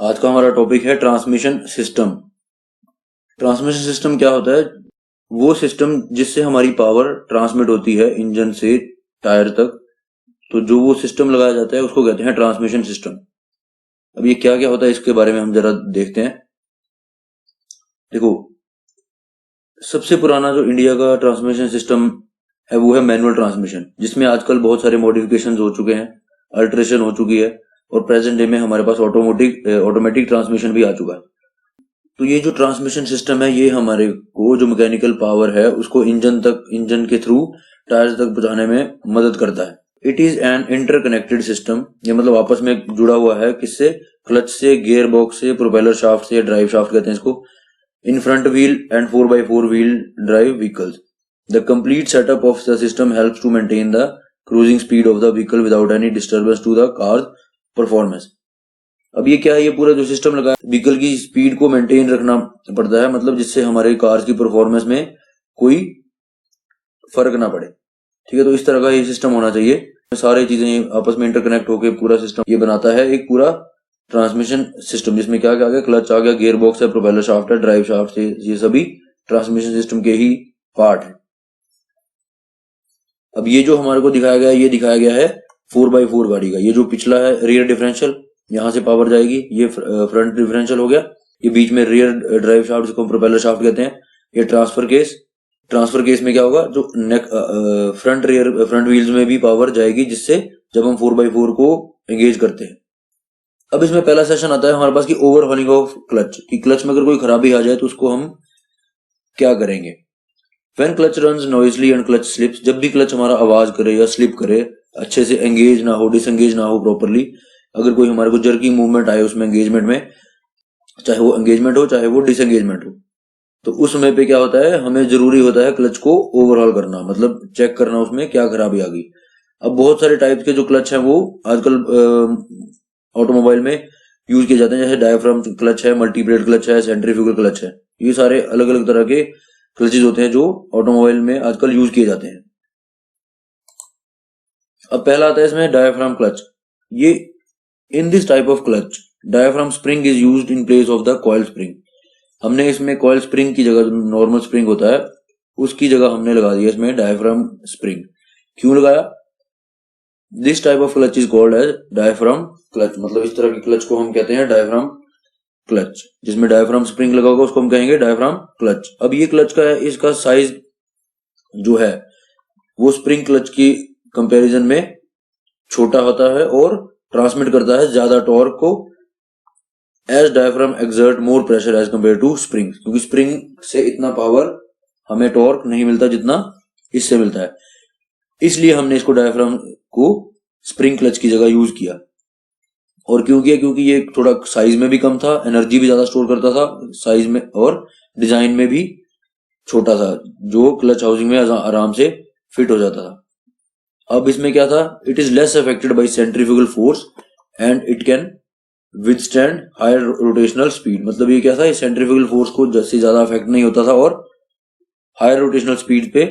आज का हमारा टॉपिक है ट्रांसमिशन सिस्टम। ट्रांसमिशन सिस्टम क्या होता है? वो सिस्टम जिससे हमारी पावर ट्रांसमिट होती है इंजन से टायर तक। तो जो वो सिस्टम लगाया जाता है उसको कहते हैं ट्रांसमिशन सिस्टम। अब ये क्या क्या होता है इसके बारे में हम जरा देखते हैं। देखो, सबसे पुराना जो इंडिया का ट्रांसमिशन सिस्टम है वो है मैनुअल ट्रांसमिशन, जिसमें आजकल बहुत सारे मॉडिफिकेशन हो चुके हैं, अल्ट्रेशन हो चुकी है और प्रेजेंट डे में हमारे पास ऑटोमेटिक ट्रांसमिशन भी आ चुका है। तो ये जो ट्रांसमिशन सिस्टम है ये हमारे को जो मैकेनिकल पावर है उसको इंजन के थ्रू टायर्स तक पहुंचाने में मदद करता है। It is an interconnected system. ये मतलब आपस में जुड़ा हुआ है, किससे? क्लच से, गियर बॉक्स से, प्रोपेलर शाफ्ट से, ड्राइव शाफ्ट कहते हैं इसको, in front wheel and 4x4 wheel drive vehicles. The complete setup of the system helps to maintain the cruising speed of the vehicle without any disturbance to the car performance. अब ये क्या है? ये पूरा जो सिस्टम लगा है vehicle की स्पीड को मेंटेन रखना पड़ता है, मतलब जिससे हमारे कार की परफॉर्मेंस में कोई फर्क ना पड़े। ठीक है, तो इस तरह का ये सिस्टम होना चाहिए। सारी चीजें आपस में इंटरकनेक्ट होकर पूरा सिस्टम ये बनाता है एक पूरा ट्रांसमिशन सिस्टम, जिसमें क्या क्या आ गया? क्लच आ गया, गियर बॉक्स है, प्रोपेलर शाफ्ट है, ड्राइव शाफ्ट है, ये सभी ट्रांसमिशन सिस्टम के ही पार्ट है। अब ये जो हमारे को दिखाया गया है, ये दिखाया गया है 4x4 गाड़ी का। ये जो पिछला है रियर डिफरेंशियल, यहां से पावर जाएगी, ये फ्रंट डिफरेंशियल हो गया, ये बीच में रियर ड्राइव शाफ्ट जिसको प्रोपेलर शाफ्ट कहते हैं, ये ट्रांसफर केस में क्या होगा? जो फ्रंट व्हील्स में भी पावर जाएगी, जिससे जब हम 4x4 को एंगेज करते हैं। अब इसमें पहला सेशन आता है हमारे पास की ओवरहॉलिंग ऑफ क्लच, कि क्लच में अगर कोई खराबी आ जाए तो उसको हम क्या करेंगे? When clutch runs noisily and clutch slips, जब भी क्लच हमारा आवाज करे या स्लिप करे, अच्छे से एंगेज ना हो, डिसएंगेज ना हो प्रॉपरली, अगर कोई हमारे को जर्की मूवमेंट आए उसमें एंगेजमेंट में, चाहे वो एंगेजमेंट हो चाहे वो डिसएंगेजमेंट हो, तो उस समय पे क्या होता है? हमें जरूरी होता है क्लच को ओवरऑल करना, मतलब चेक करना उसमें क्या खराबी आ गई। अब बहुत सारे टाइप के जो क्लच हैं वो आजकल ऑटोमोबाइल में यूज किए जाते हैं, जैसे डायफ्राम क्लच है, मल्टीब्लेड क्लच है, सेंट्रीफ्यूगल क्लच है। ये सारे अलग अलग तरह के क्लचेज होते हैं जो ऑटोमोबाइल में आजकल यूज किए जाते हैं। अब पहला आता है इसमें डायफ्राम क्लच। ये in this type of clutch diaphragm spring is used in place of the coil spring. हमने इसमें कॉइल स्प्रिंग की जगह, नॉर्मल स्प्रिंग होता है उसकी जगह हमने लगा दिया इसमें डायफ्राम स्प्रिंग। क्यों लगाया? This type of clutch is called as diaphragm clutch, मतलब इस तरह के क्लच को हम कहते हैं डायफ्राम क्लच। जिसमें डायफ्राम स्प्रिंग लगा होगा उसको हम कहेंगे डायफ्राम क्लच। अब ये क्लच का है, इसका साइज जो है वो स्प्रिंग क्लच की कंपैरिजन में छोटा होता है और ट्रांसमिट करता है ज्यादा टॉर्क को, as diaphragm exert more pressure as compare to spring, क्योंकि स्प्रिंग से इतना पावर हमें टॉर्क नहीं मिलता जितना इससे मिलता है। इसलिए हमने इसको डायफ्राम को स्प्रिंग क्लच की जगह यूज किया। और क्यों किया? क्योंकि ये थोड़ा साइज में भी कम था, एनर्जी भी ज्यादा स्टोर करता था साइज में, और डिजाइन में भी छोटा था, जो क्लच हाउसिंग में आराम से फिट हो जाता था। अब इसमें क्या था? It is less affected by centrifugal force and it can withstand higher rotational speed. मतलब ये क्या था? सेंट्रीफ्यूगल फोर्स को जैसे ज्यादा अफेक्ट नहीं होता था और हायर रोटेशनल स्पीड पे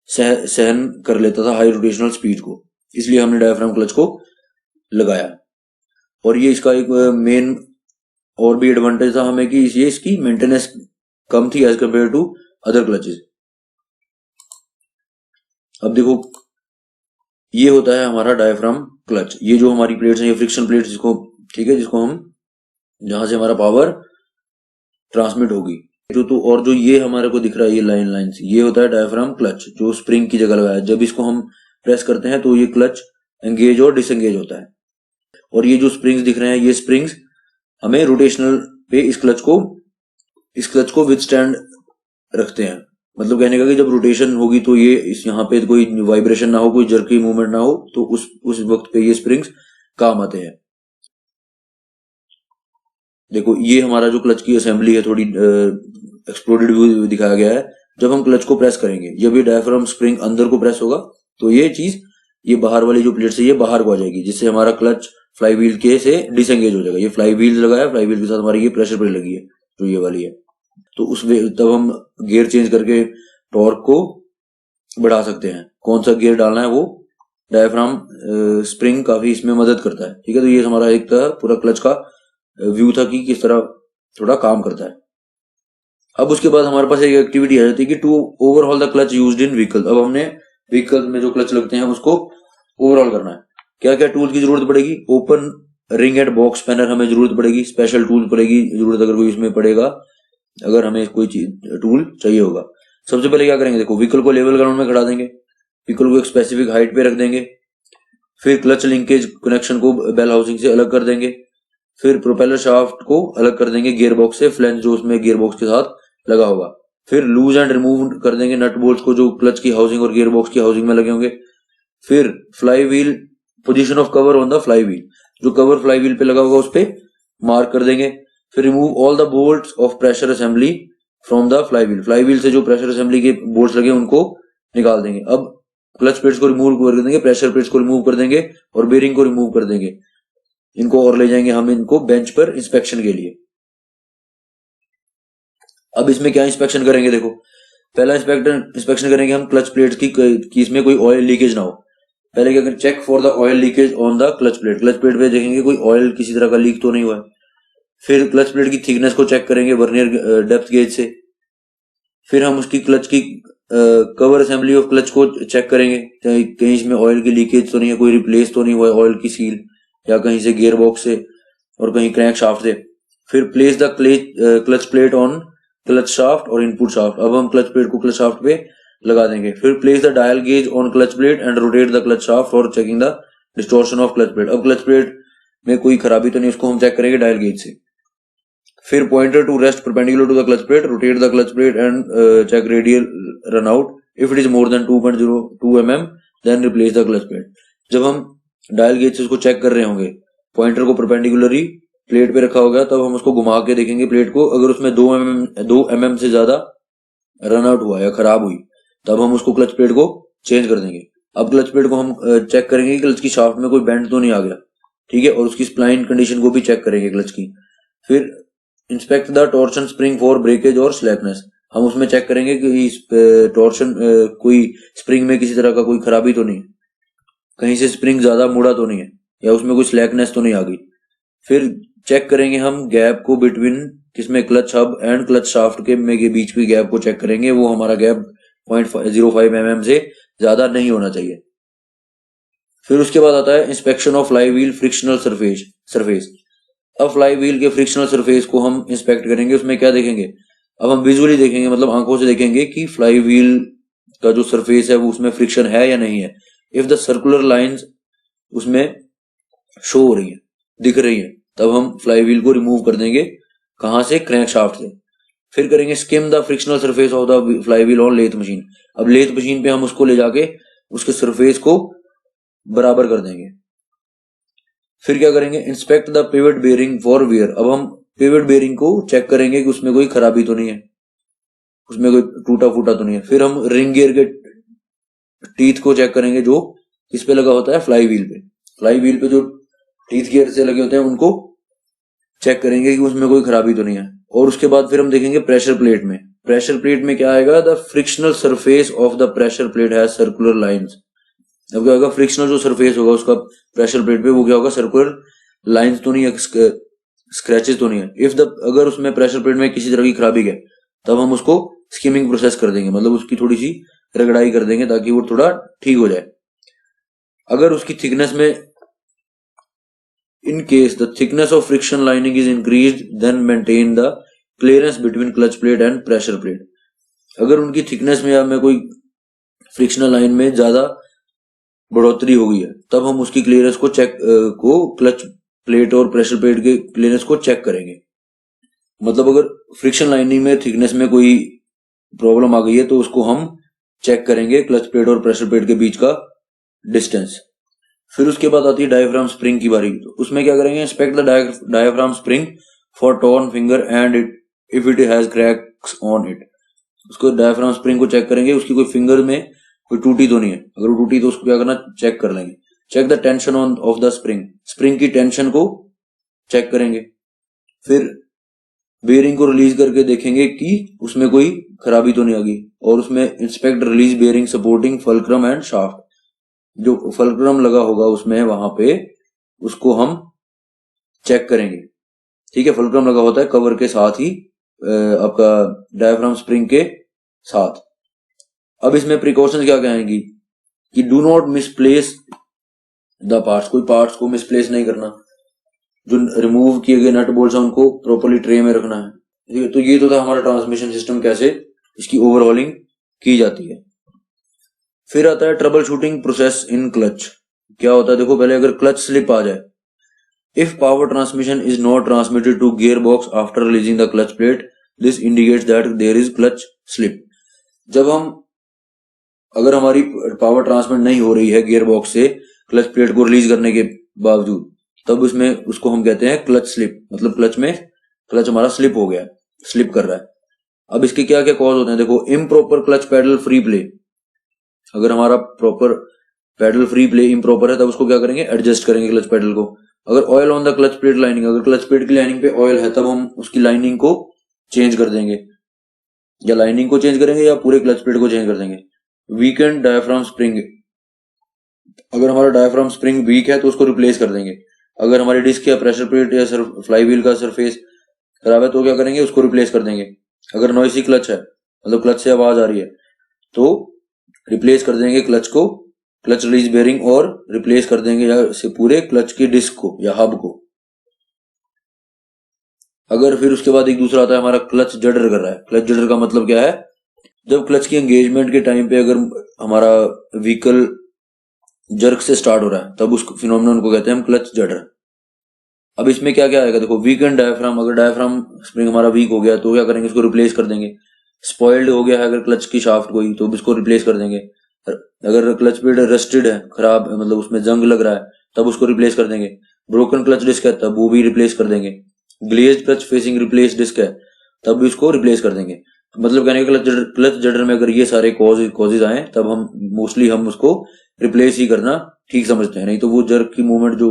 सहन कर लेता था, हाई रोटेशनल स्पीड को। इसलिए हमने डायफ्राम क्लच को लगाया। और ये इसका एक मेन और भी एडवांटेज था हमें कि ये इसकी मेंटेनेंस कम थी as compare to other clutches. अब देखो, ये होता है हमारा डायफ्राम क्लच। ये जो हमारी प्लेट्स हैं, ये फ्रिक्शन प्लेट्स जिसको, ठीक है, जिसको हम, जहां से हमारा पावर ट्रांसमिट होगी। और जो ये हमारे को दिख रहा है ये लाइन ये होता है डायफ्राम क्लच, जो स्प्रिंग की जगह लगाया है। जब इसको हम प्रेस करते हैं तो ये क्लच एंगेज और डिसएंगेज होता है। और ये जो स्प्रिंग्स दिख रहे हैं, ये स्प्रिंग्स हमें रोटेशनल पे इस क्लच को विथस्टैंड रखते हैं। मतलब कहने का कि जब रोटेशन होगी तो ये इस यहाँ पे कोई वाइब्रेशन ना हो, कोई जर्की मूवमेंट ना हो, तो उस वक्त पे ये स्प्रिंग्स काम आते हैं। देखो, ये हमारा जो क्लच की असेंबली है थोड़ी एक्सप्लोडेड व्यू दिखाया गया है। जब हम क्लच को प्रेस करेंगे, जब ये डायफ्राम स्प्रिंग अंदर को प्रेस होगा तो ये चीज, ये बाहर वाली जो प्लेट है ये बाहर को आ जाएगी, जिससे हमारा क्लच फ्लाई व्हील के से डिसएंगेज हो जाएगा। ये फ्लाई व्हील लगाया, फ्लाई व्हील के साथ हमारी ये प्रेशर प्लेट लगी है जो ये वाली है, तो तब हम गियर चेंज करके टॉर्क को बढ़ा सकते हैं। कौन सा गियर डालना है वो डायफ्राम स्प्रिंग काफी इसमें मदद करता है। ठीक है, तो ये हमारा एक था पूरा क्लच का व्यू था कि किस तरह थोड़ा काम करता है। अब उसके बाद हमारे पास एक एक्टिविटी आ जाती है कि to overall the clutch used in vehicle. अब हमने व्हीकल में जो क्लच लगते हैं उसको ओवरऑल करना है। क्या क्या टूल की जरूरत पड़ेगी? Open ring and box spanner हमें जरूरत पड़ेगी, स्पेशल टूल पड़ेगी जरूरत अगर कोई इसमें पड़ेगा, अगर हमें कोई चीज टूल चाहिए होगा। सबसे पहले क्या करेंगे, देखो व्हीकल को लेवल ग्राउंड में खड़ा देंगे, व्हीकल को एक स्पेसिफिक हाइट पे रख देंगे, फिर क्लच लिंकेज कनेक्शन को बेल हाउसिंग से अलग कर देंगे, फिर प्रोपेलर शाफ्ट को अलग कर देंगे गियर बॉक्स से, फ्लैंज जो उसमें गियर बॉक्स के साथ लगा होगा, फिर लूज एंड रिमूव कर देंगे नट बोल्ट को जो क्लच की हाउसिंग और गियर बॉक्स की हाउसिंग में लगे होंगे। फिर flywheel position of cover on the flywheel, जो कवर फ्लाई व्हील पे लगा होगा उस पर मार्क कर देंगे। फिर remove all the bolts of pressure assembly from the flywheel, flywheel से जो प्रेशर असेंबली के बोल्ट्स लगे उनको निकाल देंगे। अब क्लच प्लेट्स को रिमूव कर देंगे, प्रेशर प्लेट्स को रिमूव कर देंगे और बेरिंग को रिमूव कर देंगे। इनको और ले जाएंगे हम इनको बेंच पर इंस्पेक्शन के लिए। अब इसमें क्या इंस्पेक्शन करेंगे, देखो पहला इंस्पेक्शन करेंगे हम क्लच प्लेट की इसमें कोई ऑयल लीकेज ना हो। पहले क्या करें, check for the oil leakage on the clutch plate, clutch plate पे देखेंगे कोई ऑयल किसी तरह का लीक तो नहीं हुआ है। फिर क्लच प्लेट की थिकनेस को चेक करेंगे वर्नियर डेप्थ गेज से। फिर हम उसकी क्लच की कवर असेंबली ऑफ क्लच को चेक करेंगे, कहीं इसमें ऑयल की लीकेज तो नहीं है, कोई रिप्लेस तो नहीं हुआ है ऑयल की सील, या कहीं से गियर बॉक्स से और कहीं क्रैंक शाफ्ट से। फिर place the clutch plate on clutch shaft और इनपुट शाफ्ट, अब हम क्लच प्लेट को क्लच शाफ्ट पे लगा देंगे। फिर place the dial gauge on clutch plate and rotate the clutch shaft for checking the distortion of clutch plate, अब clutch plate में कोई खराबी तो नहीं, उसको हम चेक करेंगे डायल गेज से। फिर pointer to rest perpendicular to the clutch plate, rotate the clutch plate and check radial run out, if it is more than 2.02 mm then replace the clutch plate. जब हम dial gauge से उसको check कर रहे होंगे, pointer को perpendicularly plate पे रखा होगा, तब हम उसको घुमा के देखेंगे प्लेट को, अगर उसमें 2 mm से ज्यादा रन आउट हुआ या खराब हुई तब हम उसको क्लच प्लेट को चेंज कर देंगे। अब क्लच प्लेट को हम चेक करेंगे कि क्लच की शाफ्ट में कोई बेंड तो नहीं आ गया, ठीक है, और उसकी स्प्लाइन कंडीशन को भी चेक करेंगे क्लच की। फिर inspect the torsion spring for breakage और स्लैकनेस, हम उसमें चेक करेंगे कि टॉर्शन कोई स्प्रिंग में किसी तरह का कोई खराबी तो नहीं, कहीं से स्प्रिंग ज्यादा मुड़ा तो नहीं है, या उसमें कोई स्लैकनेस तो नहीं आ गई। फिर चेक करेंगे हम गैप को बिटवीन किसमें clutch hub and clutch shaft के बीच की गैप को चेक करेंगे, वो हमारा गैप 0.05 mm से ज्यादा नहीं होना चाहिए। फिर उसके बाद आता है inspection of fly wheel frictional surface. अब फ्लाई व्हील के फ्रिक्शनल सरफेस को हम इंस्पेक्ट करेंगे, उसमें क्या देखेंगे, अब हम विजुअली देखेंगे, मतलब आंखों से देखेंगे कि फ्लाई व्हील का जो सरफेस है वो उसमें फ्रिक्शन है या नहीं है। इफ द सर्कुलर लाइंस उसमें शो हो रही है, दिख रही है, तब हम फ्लाई व्हील को रिमूव कर देंगे, कहां से, क्रैंक शाफ्ट से। फिर करेंगे skim the frictional surface of the flywheel on lathe machine, अब लेथ मशीन पे हम उसको ले जाके उसके सरफेस को बराबर कर देंगे। फिर क्या करेंगे, inspect the pivot bearing for wear, अब हम पिवट बेयरिंग को चेक करेंगे कि उसमें कोई खराबी तो नहीं है, उसमें कोई टूटा फूटा तो नहीं है। फिर हम रिंग गियर के टीथ को चेक करेंगे जो इस पे लगा होता है फ्लाई व्हील पे, फ्लाई व्हील पे जो टीथ गियर से लगे होते हैं उनको चेक करेंगे कि उसमें कोई खराबी तो नहीं है। और उसके बाद फिर हम देखेंगे प्रेशर प्लेट में, प्रेशर प्लेट में क्या आएगा, the frictional surface of the pressure plate has circular lines, अब क्या होगा, फ्रिक्शनल जो सरफेस होगा उसका प्रेशर प्लेट पे वो क्या होगा, सर्कुलर लाइंस तो नहीं है, स्क्रैचेस तो नहीं है। इफ द अगर उसमें प्रेशर प्लेट में किसी तरह की खराबी है तब हम उसको स्कीमिंग प्रोसेस कर देंगे, मतलब उसकी थोड़ी सी रगड़ाई कर देंगे ताकि वो थोड़ा ठीक हो जाए। अगर उसकी थिकनेस में in case the thickness of friction lining is increase then maintain the clearance between clutch plate and pressure plate, अगर उनकी थिकनेस में या में कोई फ्रिक्शनल लाइन में ज्यादा बढ़ोतरी हो गई है तब हम उसकी क्लियरेंस को क्लच प्लेट और प्रेशर प्लेट के क्लियरेंस को चेक करेंगे। मतलब अगर फ्रिक्शन लाइनिंग में थिकनेस में कोई प्रॉब्लम आ गई है तो उसको हम चेक करेंगे क्लच प्लेट और प्रेशर प्लेट के बीच का डिस्टेंस। फिर उसके बाद आती है डायफ्राम स्प्रिंग की बारी, तो उसमें क्या करेंगे, inspect the diaphragm spring for torn finger and if it has cracks on it, उसको डायफ्राम स्प्रिंग को चेक करेंगे, उसकी कोई फिंगर में कोई टूटी तो नहीं है, अगर वो टूटी तो उसको क्या करना, चेक कर लेंगे। Check the tension of the spring, spring की टेंशन को चेक करेंगे। फिर बेयरिंग को रिलीज करके देखेंगे कि उसमें कोई खराबी तो नहीं आ गई, और उसमें inspect release bearing supporting fulcrum and shaft, जो फल्क्रम लगा होगा उसमें वहां पे उसको हम चेक करेंगे, ठीक है, फुलक्रम लगा होता है कवर के साथ ही, आपका डायफ्राम स्प्रिंग के साथ। अब इसमें प्रिकॉशंस क्या कहेंगी कि do not misplace the parts, कोई पार्ट्स को मिसप्लेस नहीं करना, जो रिमूव किए गए नट बोल्ट्स हैं उनको प्रॉपर्ली ट्रे में रखना है। ठीक है, तो ये तो था हमारा ट्रांसमिशन सिस्टम, कैसे इसकी ओवरहॉलिंग की जाती है। फिर आता है trouble shooting process in clutch. क्या होता है देखो, पहले अगर क्लच स्लिप आ जाए, if power transmission is not transmitted to gear box after releasing the clutch plate, this indicates that there is clutch slip. जब हम, अगर हमारी पावर ट्रांसमिट नहीं हो रही है गियर बॉक्स से क्लच प्लेट को रिलीज करने के बावजूद, तब उसमें उसको हम कहते हैं क्लच स्लिप, मतलब क्लच हमारा स्लिप हो गया, स्लिप कर रहा है। अब इसके क्या क्या कॉज होते हैं देखो, improper clutch pedal free play. अगर हमारा proper pedal free play improper है, तब उसको क्या करेंगे, एडजस्ट करेंगे क्लच पैडल को। अगर oil on the clutch plate lining, अगर क्लच प्लेट की लाइनिंग पे ऑयल है, तब हम उसकी लाइनिंग को चेंज कर देंगे, या लाइनिंग को चेंज करेंगे या पूरे क्लच प्लेट को चेंज कर देंगे। वीकेंड डायफ्राम स्प्रिंग, अगर हमारा डायफ्राम स्प्रिंग वीक है तो उसको रिप्लेस कर देंगे। अगर हमारी डिस्क या प्रेशर प्लेट या फ्लाई व्हील का सरफेस खराब है तो क्या करेंगे, उसको रिप्लेस कर देंगे। अगर नॉइसी क्लच है, मतलब क्लच से आवाज आ रही है, तो रिप्लेस कर देंगे क्लच को, क्लच रिलीज बेरिंग, और रिप्लेस कर देंगे या से पूरे क्लच की डिस्क को या हब को। अगर फिर उसके बाद एक दूसरा आता है हमारा क्लच जडर कर रहा है। क्लच जडर का मतलब क्या है, जब क्लच की एंगेजमेंट के टाइम पे अगर हमारा व्हीकल जर्क से स्टार्ट हो रहा है, तब उस फिनोमेनन को कहते हैं हम क्लच जडर। अब इसमें क्या क्या आएगा देखो, वीकेंड डायफ्राम, अगर डायफ्राम स्प्रिंग हमारा वीक हो गया तो क्या करेंगे, उसको रिप्लेस कर देंगे। स्पॉइल्ड हो गया है अगर क्लच की शाफ्ट कोई, तो इसको रिप्लेस कर देंगे। अगर क्लच प्लेट रस्टेड है, खराब है, मतलब उसमें जंग लग रहा है, तब उसको रिप्लेस कर देंगे। ब्रोकन क्लच डिस्क है, तब वो भी रिप्लेस कर देंगे। Glazed clutch facing replace disc है, तब भी उसको रिप्लेस कर देंगे। मतलब कहने का क्लच जडर में अगर ये सारे कॉजेज आए, तब हम मोस्टली हम उसको रिप्लेस ही करना ठीक समझते हैं, नहीं तो वो जर्क की मूवमेंट जो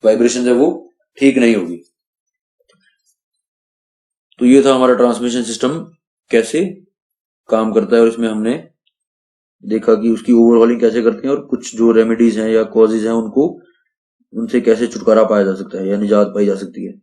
वाइब्रेशन है वो ठीक नहीं होगी। तो ये था हमारा ट्रांसमिशन सिस्टम कैसे काम करता है, और इसमें हमने देखा कि उसकी ओवरहॉलिंग कैसे करते हैं, और कुछ जो रेमेडीज हैं या कॉजेज हैं उनको, उनसे कैसे छुटकारा पाया जा सकता है या निजात पाई जा सकती है।